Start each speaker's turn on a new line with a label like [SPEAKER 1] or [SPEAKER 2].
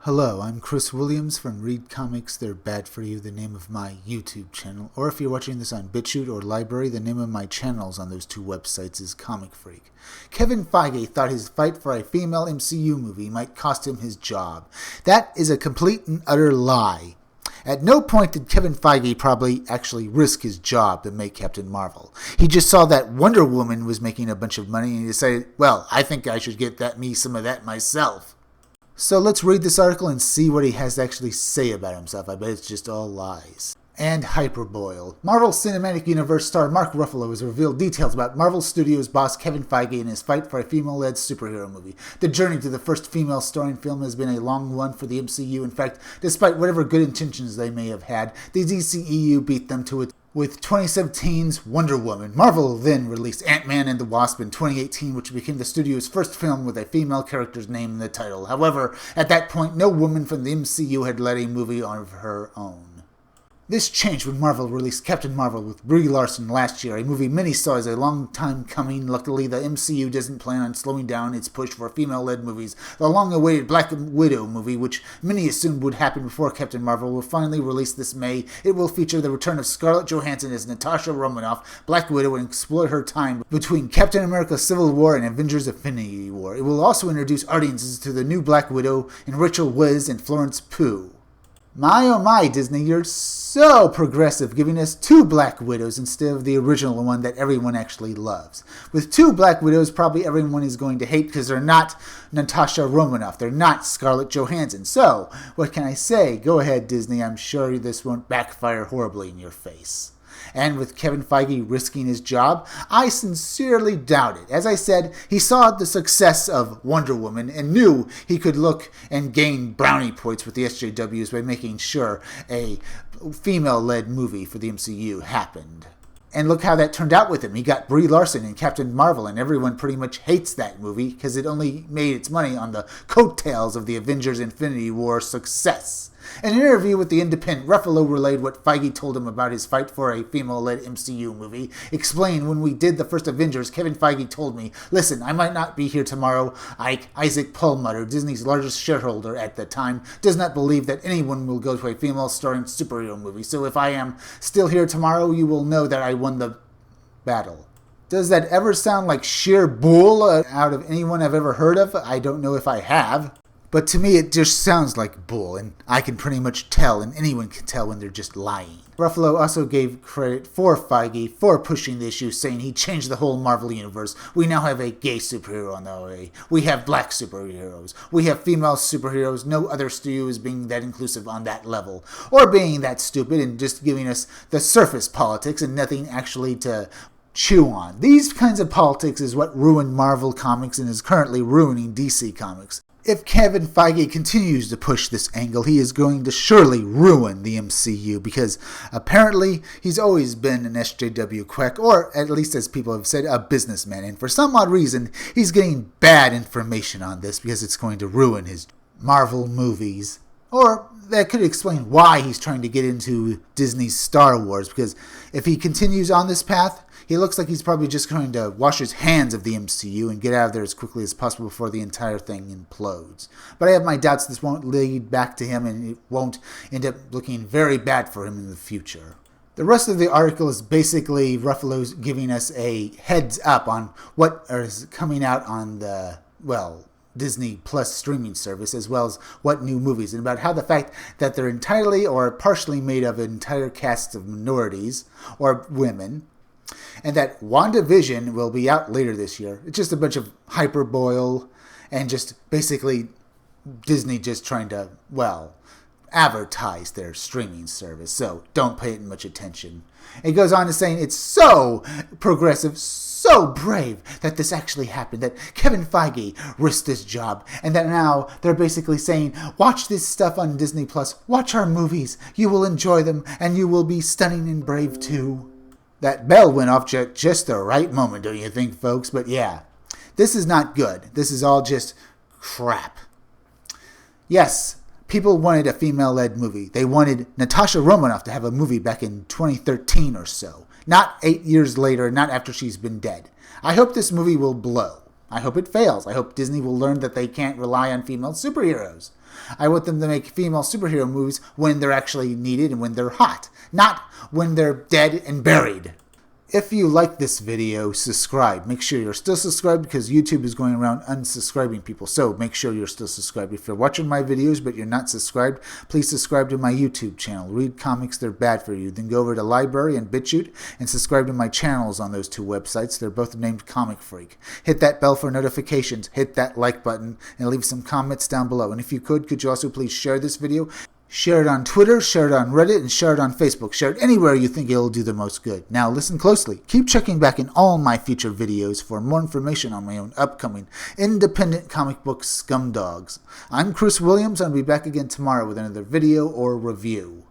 [SPEAKER 1] Hello, I'm Chris Williams from Read Comics They're Bad For You, the name of my YouTube channel. Or if you're watching this on BitChute or Library, the name of my channels on those two websites is Comic Freak. Kevin Feige thought his fight for a female MCU movie might cost him his job. That is a complete and utter lie. At no point did Kevin Feige probably actually risk his job to make Captain Marvel. He just saw that Wonder Woman was making a bunch of money and he decided, well, I think I should get some of that myself. So let's read this article and see what he has to actually say about himself. I bet it's just all lies. And hyperbole. Marvel Cinematic Universe star Mark Ruffalo has revealed details about Marvel Studios boss Kevin Feige and his fight for a female-led superhero movie. The journey to the first female starring film has been a long one for the MCU. In fact, despite whatever good intentions they may have had, the DCEU beat them to it with 2017's Wonder Woman. Marvel then released Ant-Man and the Wasp in 2018, which became the studio's first film with a female character's name in the title. However, at that point, no woman from the MCU had led a movie of her own. This changed when Marvel released Captain Marvel with Brie Larson last year, a movie many saw as a long time coming. Luckily, the MCU doesn't plan on slowing down its push for female-led movies. The long-awaited Black Widow movie, which many assumed would happen before Captain Marvel, will finally release this May. It will feature the return of Scarlett Johansson as Natasha Romanoff, Black Widow, and explore her time between Captain America Civil War and Avengers Infinity War. It will also introduce audiences to the new Black Widow and Rachel Weisz and Florence Pugh. My oh my, Disney, you're so progressive, giving us two Black Widows instead of the original one that everyone actually loves. With two Black Widows, probably everyone is going to hate because they're not Natasha Romanoff. They're not Scarlett Johansson. So, what can I say? Go ahead, Disney. I'm sure this won't backfire horribly in your face. And with Kevin Feige risking his job, I sincerely doubt it. As I said, he saw the success of Wonder Woman and knew he could look and gain brownie points with the SJWs by making sure a female-led movie for the MCU happened. And look how that turned out with him. He got Brie Larson in Captain Marvel, and everyone pretty much hates that movie because it only made its money on the coattails of the Avengers Infinity War success. In an interview with The Independent, Ruffalo relayed what Feige told him about his fight for a female-led MCU movie. Explained, when we did the first Avengers, Kevin Feige told me, listen, I might not be here tomorrow. Isaac Perlmutter, Disney's largest shareholder at the time, does not believe that anyone will go to a female-starring superhero movie. So if I am still here tomorrow, you will know that I won the battle. Does that ever sound like sheer bull out of anyone I've ever heard of? I don't know if I have. But to me, it just sounds like bull, and I can pretty much tell, and anyone can tell when they're just lying. Ruffalo also gave credit for Feige for pushing the issue, saying he changed the whole Marvel universe. We now have a gay superhero on the way. We have black superheroes. We have female superheroes. No other studio is being that inclusive on that level, or being that stupid and just giving us the surface politics and nothing actually to chew on. These kinds of politics is what ruined Marvel Comics and is currently ruining DC Comics. If Kevin Feige continues to push this angle, he is going to surely ruin the MCU because apparently he's always been an SJW quack, or at least as people have said, a businessman. And for some odd reason, he's getting bad information on this because it's going to ruin his Marvel movies. Or that could explain why he's trying to get into Disney's Star Wars, because if he continues on this path, he looks like he's probably just going to wash his hands of the MCU and get out of there as quickly as possible before the entire thing implodes. But I have my doubts this won't lead back to him and it won't end up looking very bad for him in the future. The rest of the article is basically Ruffalo's giving us a heads up on what is coming out on the, Disney Plus streaming service, as well as what new movies, and about how the fact that they're entirely or partially made of entire casts of minorities or women, and that WandaVision will be out later this year. It's just a bunch of hyperbole and just basically Disney just trying to, advertise their streaming service. So don't pay it much attention. It goes on to saying it's so progressive, so brave that this actually happened, that Kevin Feige risked his job, and that now they're basically saying, watch this stuff on Disney Plus, watch our movies, you will enjoy them, and you will be stunning and brave too. That bell went off just the right moment, don't you think, folks? But yeah, this is not good. This is all just crap. Yes, people wanted a female-led movie. They wanted Natasha Romanoff to have a movie back in 2013 or so. Not 8 years later, not after she's been dead. I hope this movie will blow. I hope it fails. I hope Disney will learn that they can't rely on female superheroes. I want them to make female superhero movies when they're actually needed and when they're hot, not when they're dead and buried. If you like this video, subscribe. Make sure you're still subscribed because YouTube is going around unsubscribing people. So make sure you're still subscribed. If you're watching my videos but you're not subscribed, please subscribe to my YouTube channel. Read comics, they're bad for you. Then go over to Library and BitChute and subscribe to my channels on those two websites. They're both named Comic Freak. Hit that bell for notifications. Hit that like button and leave some comments down below. And if you could you also please share this video? Share it on Twitter, share it on Reddit, and share it on Facebook. Share it anywhere you think it'll do the most good. Now listen closely. Keep checking back in all my future videos for more information on my own upcoming independent comic book scumdogs. I'm Chris Williams, and I'll be back again tomorrow with another video or review.